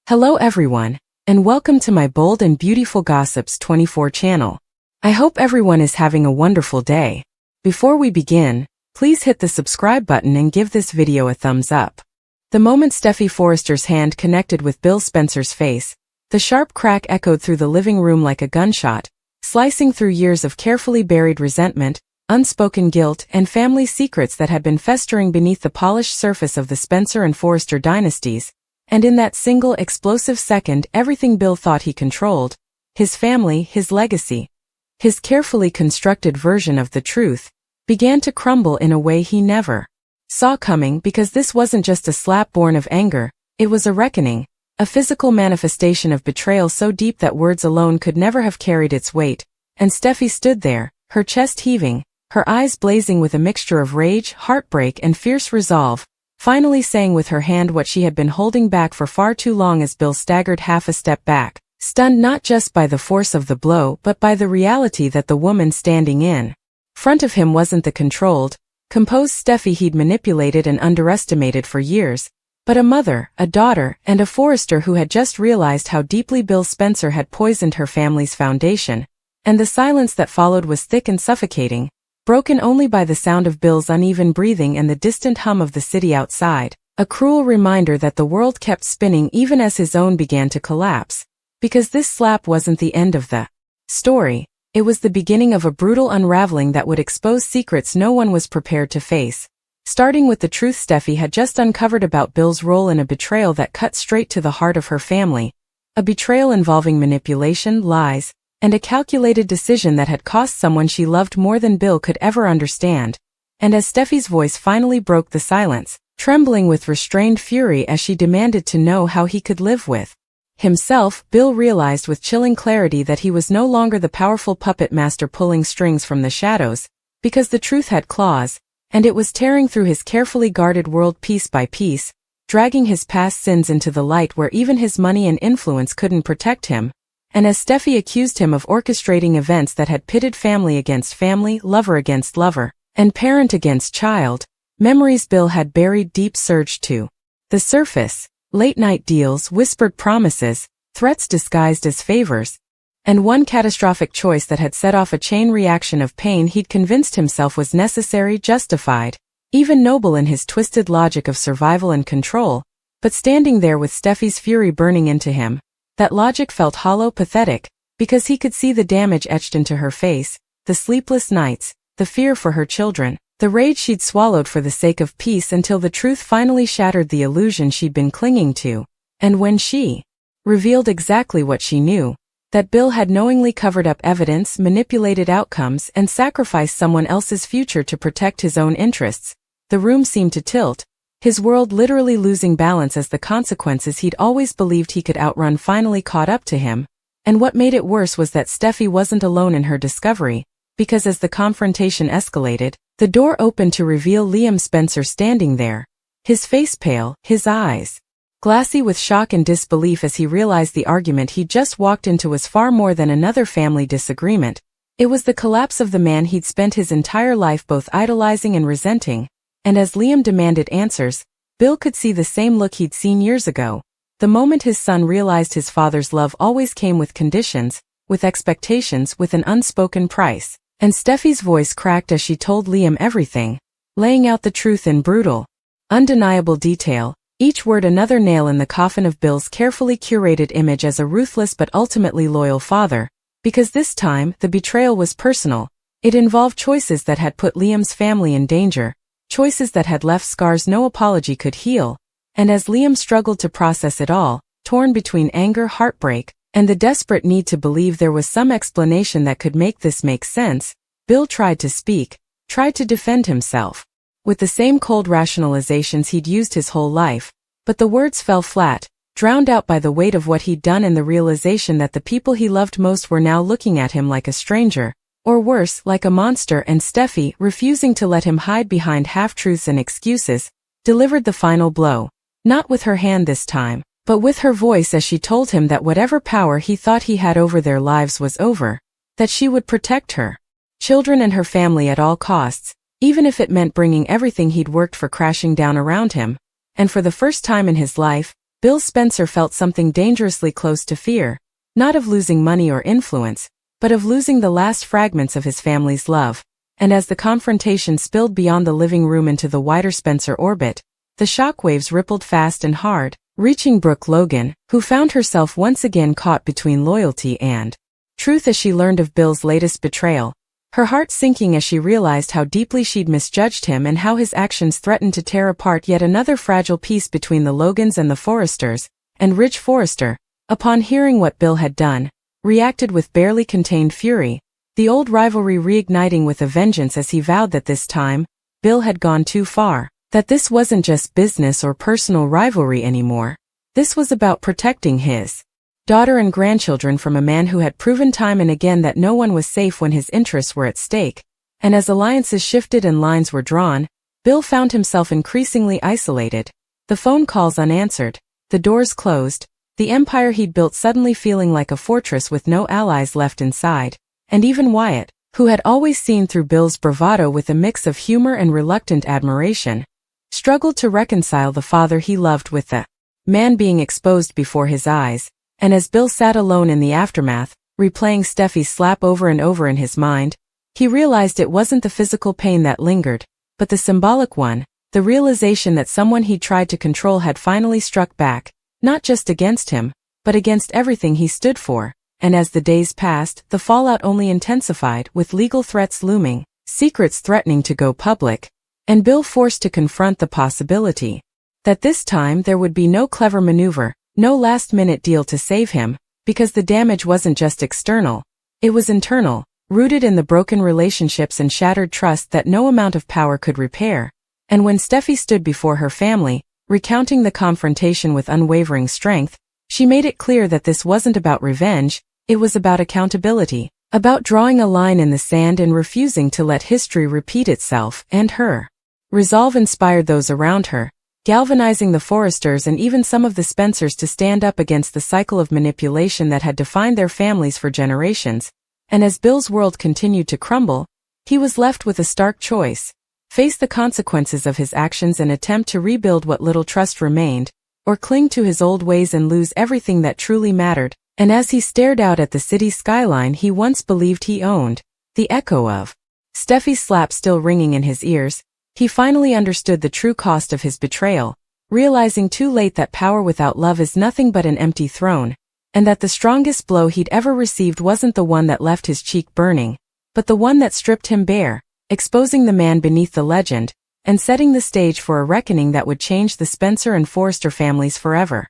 Hello everyone, and welcome to my Bold and Beautiful Gossips 24 channel. I hope everyone is having a wonderful day. Before we begin, please hit the subscribe button and give this video a thumbs up. The moment Steffy Forrester's hand connected with Bill Spencer's face, the sharp crack echoed through the living room like a gunshot, slicing through years of carefully buried resentment, unspoken guilt, and family secrets that had been festering beneath the polished surface of the Spencer and Forrester dynasties. And in that single explosive second, everything Bill thought he controlled, his family, his legacy, his carefully constructed version of the truth, began to crumble in a way he never saw coming, because this wasn't just a slap born of anger, it was a reckoning, a physical manifestation of betrayal so deep that words alone could never have carried its weight. And Steffi stood there, her chest heaving, her eyes blazing with a mixture of rage, heartbreak, and fierce resolve, finally saying with her hand what she had been holding back for far too long as Bill staggered half a step back, stunned not just by the force of the blow but by the reality that the woman standing in front of him wasn't the controlled, composed Steffi he'd manipulated and underestimated for years, but a mother, a daughter, and a Forrester who had just realized how deeply Bill Spencer had poisoned her family's foundation. And the silence that followed was thick and suffocating, broken only by the sound of Bill's uneven breathing and the distant hum of the city outside, a cruel reminder that the world kept spinning even as his own began to collapse. Because this slap wasn't the end of the story, it was the beginning of a brutal unraveling that would expose secrets no one was prepared to face. Starting with the truth Steffi had just uncovered about Bill's role in a betrayal that cut straight to the heart of her family, a betrayal involving manipulation, lies, and a calculated decision that had cost someone she loved more than Bill could ever understand. And as Steffi's voice finally broke the silence, trembling with restrained fury as she demanded to know how he could live with himself, Bill realized with chilling clarity that he was no longer the powerful puppet master pulling strings from the shadows, because the truth had claws, and it was tearing through his carefully guarded world piece by piece, dragging his past sins into the light where even his money and influence couldn't protect him. And as Steffi accused him of orchestrating events that had pitted family against family, lover against lover, and parent against child, memories Bill had buried deep surged to the surface, late-night deals, whispered promises, threats disguised as favors, and one catastrophic choice that had set off a chain reaction of pain he'd convinced himself was necessary, justified, even noble in his twisted logic of survival and control. But standing there with Steffi's fury burning into him, that logic felt hollow, pathetic, because he could see the damage etched into her face, the sleepless nights, the fear for her children, the rage she'd swallowed for the sake of peace until the truth finally shattered the illusion she'd been clinging to. And when she revealed exactly what she knew, that Bill had knowingly covered up evidence, manipulated outcomes, and sacrificed someone else's future to protect his own interests, the room seemed to tilt, his world literally losing balance as the consequences he'd always believed he could outrun finally caught up to him. And what made it worse was that Steffi wasn't alone in her discovery, because as the confrontation escalated, the door opened to reveal Liam Spencer standing there, his face pale, his eyes glassy with shock and disbelief as he realized the argument he'd just walked into was far more than another family disagreement. It was the collapse of the man he'd spent his entire life both idolizing and resenting. And as Liam demanded answers, Bill could see the same look he'd seen years ago, the moment his son realized his father's love always came with conditions, with expectations, with an unspoken price. And Steffi's voice cracked as she told Liam everything, laying out the truth in brutal, undeniable detail, each word another nail in the coffin of Bill's carefully curated image as a ruthless but ultimately loyal father. Because this time, the betrayal was personal. It involved choices that had put Liam's family in danger, choices that had left scars no apology could heal. And as Liam struggled to process it all, torn between anger, heartbreak, and the desperate need to believe there was some explanation that could make this make sense, Bill tried to speak, tried to defend himself, with the same cold rationalizations he'd used his whole life, but the words fell flat, drowned out by the weight of what he'd done and the realization that the people he loved most were now looking at him like a stranger, or worse, like a monster. And Steffi, refusing to let him hide behind half-truths and excuses, delivered the final blow, not with her hand this time, but with her voice as she told him that whatever power he thought he had over their lives was over, that she would protect her children and her family at all costs, even if it meant bringing everything he'd worked for crashing down around him. And for the first time in his life, Bill Spencer felt something dangerously close to fear, not of losing money or influence, but of losing the last fragments of his family's love. And as the confrontation spilled beyond the living room into the wider Spencer orbit, the shockwaves rippled fast and hard, reaching Brooke Logan, who found herself once again caught between loyalty and truth as she learned of Bill's latest betrayal, her heart sinking as she realized how deeply she'd misjudged him and how his actions threatened to tear apart yet another fragile piece between the Logans and the Forresters. And Ridge Forrester, upon hearing what Bill had done, reacted with barely contained fury, the old rivalry reigniting with a vengeance as he vowed that this time, Bill had gone too far, that this wasn't just business or personal rivalry anymore. This was about protecting his daughter and grandchildren from a man who had proven time and again that no one was safe when his interests were at stake. And as alliances shifted and lines were drawn, Bill found himself increasingly isolated, the phone calls unanswered, the doors closed, the empire he'd built suddenly feeling like a fortress with no allies left inside. And even Wyatt, who had always seen through Bill's bravado with a mix of humor and reluctant admiration, struggled to reconcile the father he loved with the man being exposed before his eyes. And as Bill sat alone in the aftermath, replaying Steffy's slap over and over in his mind, he realized it wasn't the physical pain that lingered, but the symbolic one, the realization that someone he tried to control had finally struck back, not just against him, but against everything he stood for. And as the days passed, the fallout only intensified, with legal threats looming, secrets threatening to go public, and Bill forced to confront the possibility that this time there would be no clever maneuver, no last-minute deal to save him, because the damage wasn't just external, it was internal, rooted in the broken relationships and shattered trust that no amount of power could repair. And when Steffy stood before her family, recounting the confrontation with unwavering strength, she made it clear that this wasn't about revenge, it was about accountability, about drawing a line in the sand and refusing to let history repeat itself. And her resolve inspired those around her, galvanizing the Forresters and even some of the Spencers to stand up against the cycle of manipulation that had defined their families for generations. And as Bill's world continued to crumble, he was left with a stark choice: face the consequences of his actions and attempt to rebuild what little trust remained, or cling to his old ways and lose everything that truly mattered. And as he stared out at the city skyline he once believed he owned, the echo of Steffy's slap still ringing in his ears, he finally understood the true cost of his betrayal, realizing too late that power without love is nothing but an empty throne, and that the strongest blow he'd ever received wasn't the one that left his cheek burning, but the one that stripped him bare, exposing the man beneath the legend, and setting the stage for a reckoning that would change the Spencer and Forrester families forever.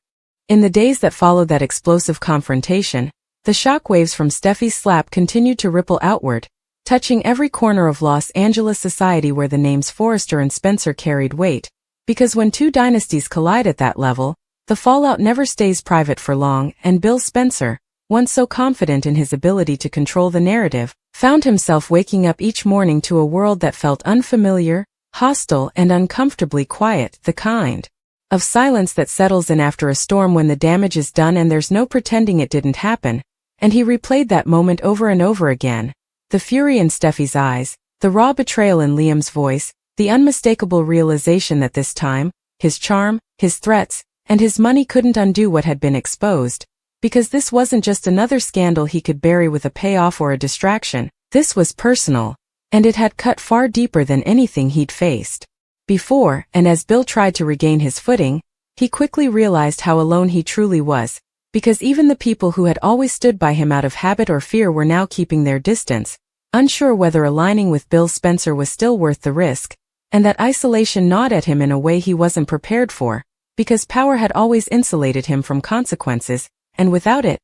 In the days that followed that explosive confrontation, the shockwaves from Steffy's slap continued to ripple outward, touching every corner of Los Angeles society where the names Forrester and Spencer carried weight. Because when two dynasties collide at that level, the fallout never stays private for long, and Bill Spencer, once so confident in his ability to control the narrative, found himself waking up each morning to a world that felt unfamiliar, hostile, and uncomfortably quiet, the kind of silence that settles in after a storm when the damage is done and there's no pretending it didn't happen. And he replayed that moment over and over again. The fury in Steffy's eyes, the raw betrayal in Liam's voice, the unmistakable realization that this time, his charm, his threats, and his money couldn't undo what had been exposed. Because this wasn't just another scandal he could bury with a payoff or a distraction, this was personal, and it had cut far deeper than anything he'd faced before. And as Bill tried to regain his footing, he quickly realized how alone he truly was, because even the people who had always stood by him out of habit or fear were now keeping their distance, unsure whether aligning with Bill Spencer was still worth the risk. And that isolation gnawed at him in a way he wasn't prepared for, because power had always insulated him from consequences, and without it,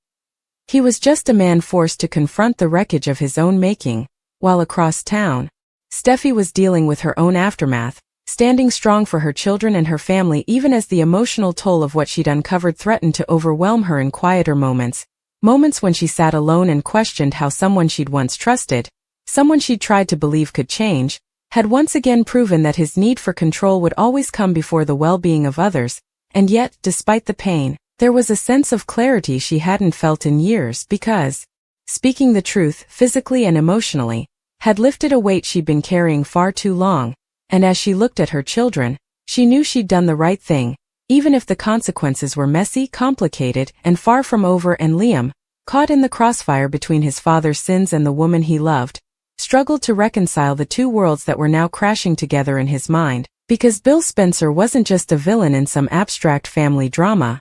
he was just a man forced to confront the wreckage of his own making. While across town, Steffy was dealing with her own aftermath, standing strong for her children and her family even as the emotional toll of what she'd uncovered threatened to overwhelm her in quieter moments. Moments when she sat alone and questioned how someone she'd once trusted, someone she'd tried to believe could change, had once again proven that his need for control would always come before the well-being of others. And yet, despite the pain, there was a sense of clarity she hadn't felt in years because speaking the truth, physically and emotionally, had lifted a weight she'd been carrying far too long. And as she looked at her children, she knew she'd done the right thing, even if the consequences were messy, complicated, and far from over. And Liam, caught in the crossfire between his father's sins and the woman he loved, struggled to reconcile the two worlds that were now crashing together in his mind, because Bill Spencer wasn't just a villain in some abstract family drama.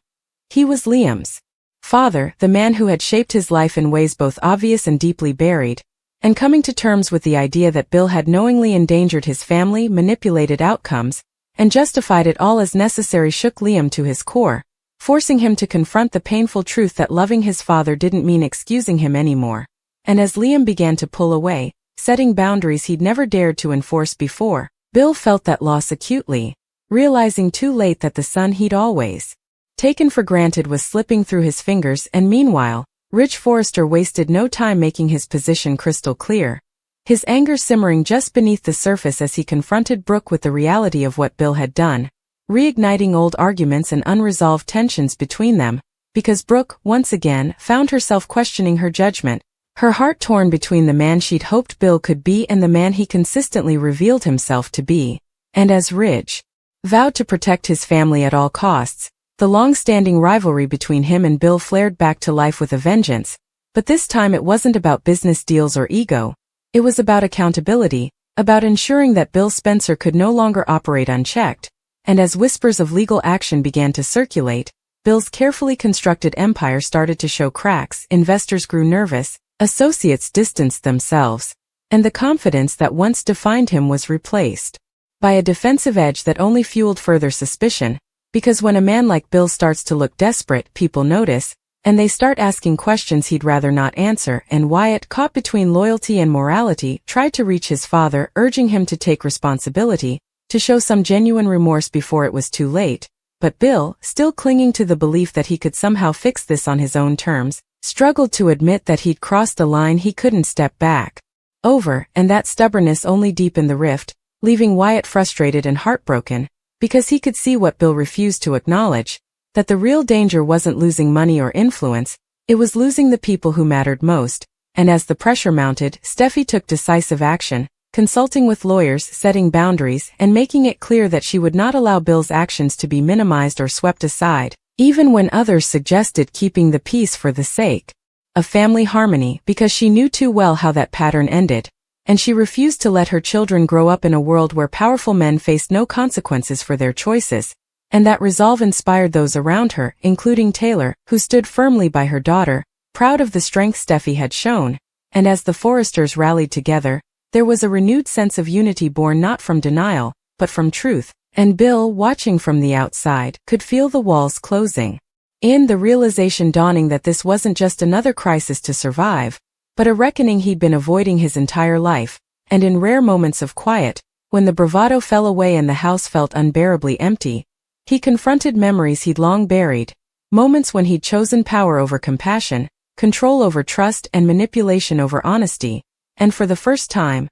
He was Liam's father, the man who had shaped his life in ways both obvious and deeply buried, and coming to terms with the idea that Bill had knowingly endangered his family, manipulated outcomes, and justified it all as necessary shook Liam to his core, forcing him to confront the painful truth that loving his father didn't mean excusing him anymore. And as Liam began to pull away, setting boundaries he'd never dared to enforce before, Bill felt that loss acutely, realizing too late that the son he'd always taken for granted was slipping through his fingers. And meanwhile, Rich Forrester wasted no time making his position crystal clear, his anger simmering just beneath the surface as he confronted Brooke with the reality of what Bill had done, reigniting old arguments and unresolved tensions between them, because Brooke, once again, found herself questioning her judgment, her heart torn between the man she'd hoped Bill could be and the man he consistently revealed himself to be. And as Ridge vowed to protect his family at all costs, the long-standing rivalry between him and Bill flared back to life with a vengeance. But this time it wasn't about business deals or ego. It was about accountability, about ensuring that Bill Spencer could no longer operate unchecked. And as whispers of legal action began to circulate, Bill's carefully constructed empire started to show cracks, investors grew nervous, associates distanced themselves, and the confidence that once defined him was replaced by a defensive edge that only fueled further suspicion, because when a man like Bill starts to look desperate, people notice, and they start asking questions he'd rather not answer. And Wyatt, caught between loyalty and morality, tried to reach his father, urging him to take responsibility, to show some genuine remorse before it was too late. But Bill, still clinging to the belief that he could somehow fix this on his own terms, struggled to admit that he'd crossed a line he couldn't step back over, and that stubbornness only deepened the rift, leaving Wyatt frustrated and heartbroken, because he could see what Bill refused to acknowledge, that the real danger wasn't losing money or influence, it was losing the people who mattered most. And as the pressure mounted, Steffy took decisive action, consulting with lawyers, setting boundaries, and making it clear that she would not allow Bill's actions to be minimized or swept aside, even when others suggested keeping the peace for the sake of family harmony, because she knew too well how that pattern ended, and she refused to let her children grow up in a world where powerful men faced no consequences for their choices. And that resolve inspired those around her, including Taylor, who stood firmly by her daughter, proud of the strength Steffy had shown. And as the Forresters rallied together, there was a renewed sense of unity born not from denial, but from truth. And Bill, watching from the outside, could feel the walls closing in, the realization dawning that this wasn't just another crisis to survive, but a reckoning he'd been avoiding his entire life. And in rare moments of quiet, when the bravado fell away and the house felt unbearably empty, he confronted memories he'd long buried, moments when he'd chosen power over compassion, control over trust, and manipulation over honesty. And for the first time,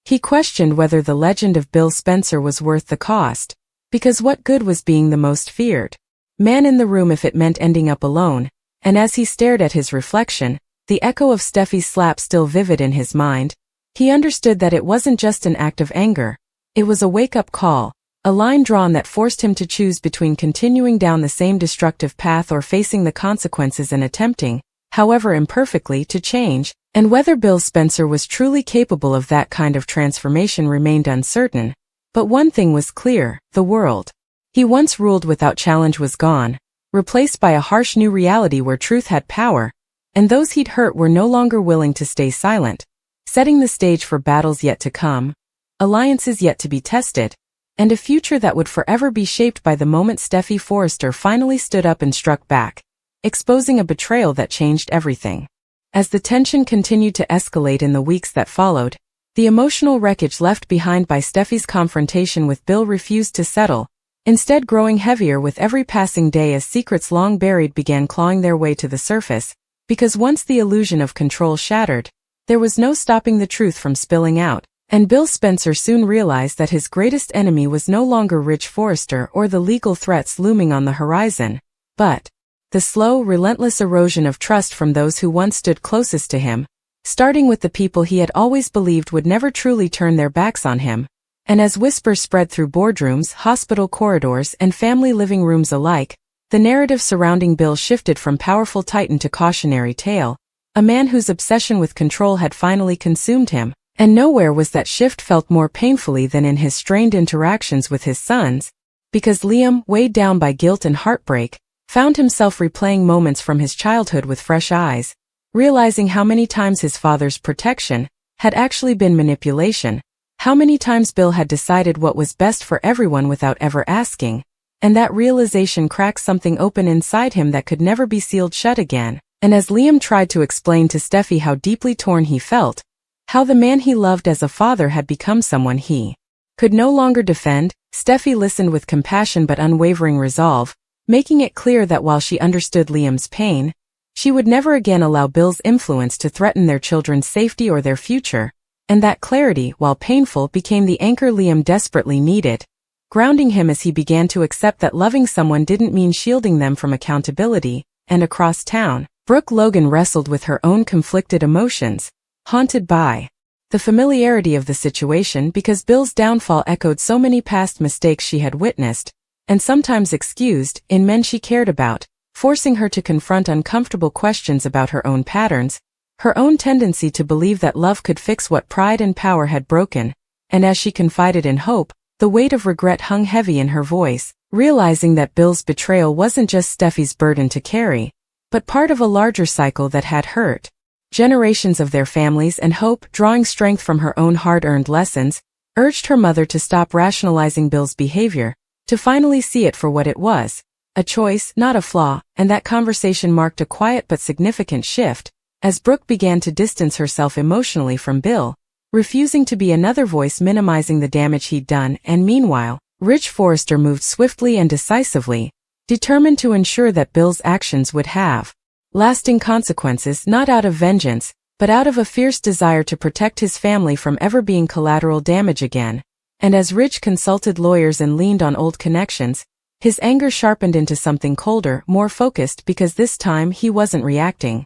he questioned whether the legend of Bill Spencer was worth the cost, because what good was being the most feared man in the room if it meant ending up alone? And as he stared at his reflection, the echo of Steffy's slap still vivid in his mind, he understood that it wasn't just an act of anger. It was a wake-up call, a line drawn that forced him to choose between continuing down the same destructive path or facing the consequences and attempting, however imperfectly, to change. And whether Bill Spencer was truly capable of that kind of transformation remained uncertain. But one thing was clear: the world he once ruled without challenge was gone, replaced by a harsh new reality where truth had power, and those he'd hurt were no longer willing to stay silent, setting the stage for battles yet to come, alliances yet to be tested, and a future that would forever be shaped by the moment Steffy Forrester finally stood up and struck back, exposing a betrayal that changed everything. As the tension continued to escalate in the weeks that followed, the emotional wreckage left behind by Steffy's confrontation with Bill refused to settle, instead growing heavier with every passing day as secrets long buried began clawing their way to the surface, because once the illusion of control shattered, there was no stopping the truth from spilling out. And Bill Spencer soon realized that his greatest enemy was no longer Rich Forrester or the legal threats looming on the horizon, but the slow, relentless erosion of trust from those who once stood closest to him, starting with the people he had always believed would never truly turn their backs on him. And as whispers spread through boardrooms, hospital corridors, and family living rooms alike, the narrative surrounding Bill shifted from powerful titan to cautionary tale, a man whose obsession with control had finally consumed him. And nowhere was that shift felt more painfully than in his strained interactions with his sons, because Liam, weighed down by guilt and heartbreak, found himself replaying moments from his childhood with fresh eyes, realizing how many times his father's protection had actually been manipulation, how many times Bill had decided what was best for everyone without ever asking, and that realization cracked something open inside him that could never be sealed shut again. And as Liam tried to explain to Steffy how deeply torn he felt, how the man he loved as a father had become someone he could no longer defend, Steffy listened with compassion but unwavering resolve, making it clear that while she understood Liam's pain, she would never again allow Bill's influence to threaten their children's safety or their future, and that clarity, while painful, became the anchor Liam desperately needed, grounding him as he began to accept that loving someone didn't mean shielding them from accountability. And across town, Brooke Logan wrestled with her own conflicted emotions, haunted by the familiarity of the situation because Bill's downfall echoed so many past mistakes she had witnessed, and sometimes excused, in men she cared about, forcing her to confront uncomfortable questions about her own patterns, her own tendency to believe that love could fix what pride and power had broken, and as she confided in hope, the weight of regret hung heavy in her voice, realizing that Bill's betrayal wasn't just Steffy's burden to carry, but part of a larger cycle that had hurt generations of their families, and hope, drawing strength from her own hard-earned lessons, urged her mother to stop rationalizing Bill's behavior, to finally see it for what it was, a choice, not a flaw, and that conversation marked a quiet but significant shift, as Brooke began to distance herself emotionally from Bill, refusing to be another voice minimizing the damage he'd done, and meanwhile, Rich Forrester moved swiftly and decisively, determined to ensure that Bill's actions would have lasting consequences, not out of vengeance, but out of a fierce desire to protect his family from ever being collateral damage again. And as Rich consulted lawyers and leaned on old connections, his anger sharpened into something colder, more focused, because this time he wasn't reacting.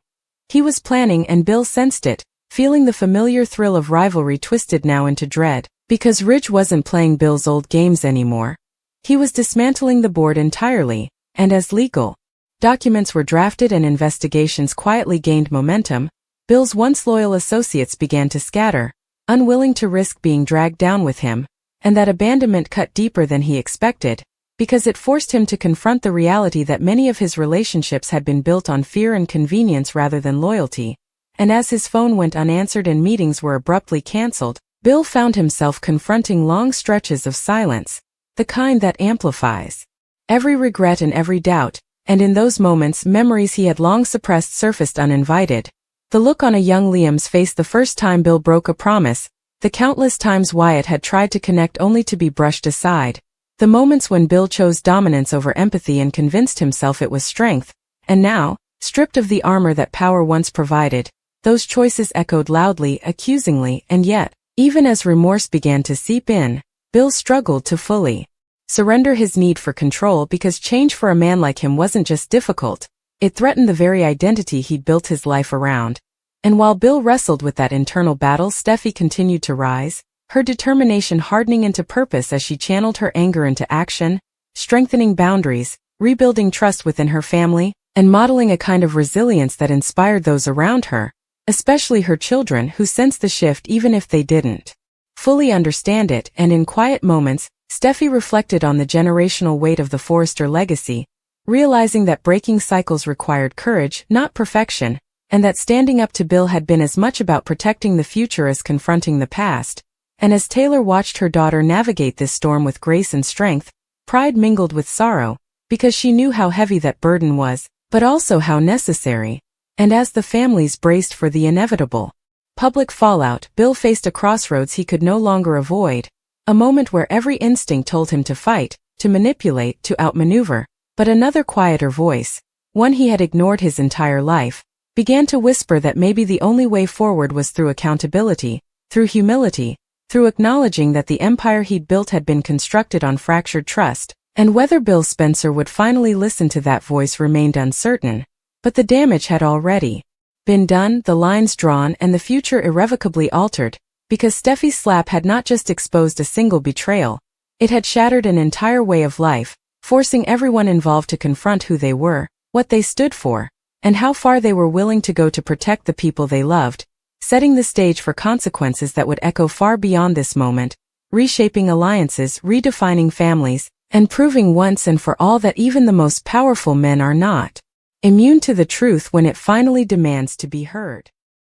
He was planning, and Bill sensed it, feeling the familiar thrill of rivalry twisted now into dread, because Rich wasn't playing Bill's old games anymore. He was dismantling the board entirely, and as legal documents were drafted and investigations quietly gained momentum, Bill's once loyal associates began to scatter, unwilling to risk being dragged down with him, and that abandonment cut deeper than he expected, because it forced him to confront the reality that many of his relationships had been built on fear and convenience rather than loyalty. And as his phone went unanswered and meetings were abruptly canceled, Bill found himself confronting long stretches of silence, the kind that amplifies every regret and every doubt, and in those moments memories he had long suppressed surfaced uninvited. The look on a young Liam's face the first time Bill broke a promise, the countless times Wyatt had tried to connect only to be brushed aside, the moments when Bill chose dominance over empathy and convinced himself it was strength, and now, stripped of the armor that power once provided, those choices echoed loudly, accusingly, and yet, even as remorse began to seep in, Bill struggled to fully surrender his need for control because change for a man like him wasn't just difficult, it threatened the very identity he'd built his life around. And while Bill wrestled with that internal battle, Steffy continued to rise, her determination hardening into purpose as she channeled her anger into action, strengthening boundaries, rebuilding trust within her family, and modeling a kind of resilience that inspired those around her, especially her children who sensed the shift even if they didn't fully understand it. And in quiet moments, Steffy reflected on the generational weight of the Forrester legacy, realizing that breaking cycles required courage, not perfection, and that standing up to Bill had been as much about protecting the future as confronting the past. And as Taylor watched her daughter navigate this storm with grace and strength, pride mingled with sorrow, because she knew how heavy that burden was, but also how necessary. And as the families braced for the inevitable public fallout, Bill faced a crossroads he could no longer avoid, a moment where every instinct told him to fight, to manipulate, to outmaneuver, but another quieter voice, one he had ignored his entire life, began to whisper that maybe the only way forward was through accountability, through humility, through acknowledging that the empire he'd built had been constructed on fractured trust. And whether Bill Spencer would finally listen to that voice remained uncertain, but the damage had already been done, the lines drawn, and the future irrevocably altered, Because Steffi's slap had not just exposed a single betrayal, it had shattered an entire way of life, forcing everyone involved to confront who they were, what they stood for, and how far they were willing to go to protect the people they loved, setting the stage for consequences that would echo far beyond this moment, reshaping alliances, redefining families, and proving once and for all that even the most powerful men are not immune to the truth when it finally demands to be heard.